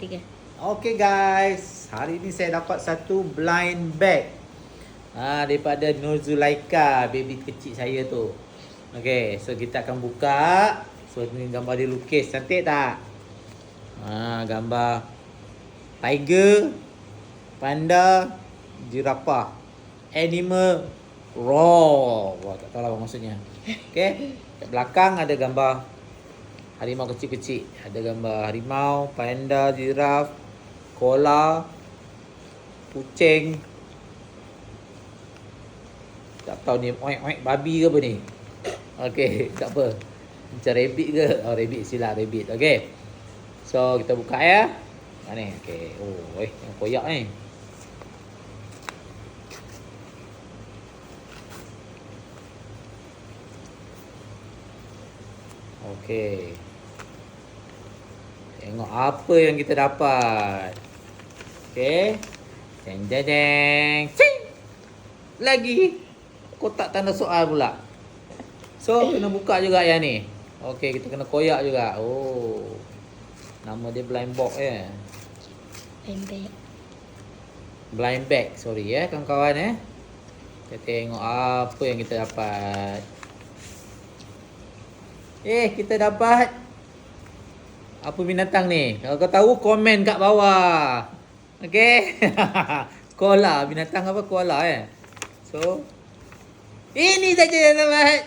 Tiga. Okay guys, hari ni saya dapat satu blind bag daripada Nur Zulaika, baby kecil saya tu. Okay, so kita akan buka. So ni gambar dia lukis, cantik tak? Gambar tiger, panda, jirafah, animal raw. Wah, tak tahu lah apa maksudnya. Okay, kat belakang ada gambar harimau kecil-kecil. Ada gambar harimau, panda, jiraf, koala, kucing. Tak tahu ni oink-oink babi ke apa ni. Okey, tak apa. Macam rabbit ke? Oh, rabbit, silap rabbit. Okey. So, kita buka ya. Ni, okey. Oh, yang koyak ni. Okey. Tengok apa yang kita dapat. Okey. Deng deng deng. Cing. Lagi kotak tanda soal pula. So, kena buka juga yang ni. Okey, kita kena koyak juga. Oh. Nama dia blind box ya. Pendek. Blind bag, sorry ya kawan-kawan . Kita tengok apa yang kita dapat. Kita dapat apa binatang ni? Kalau kau tahu, komen kat bawah. Okey. Koala. Binatang apa? Koala So, ini saja yang dapat.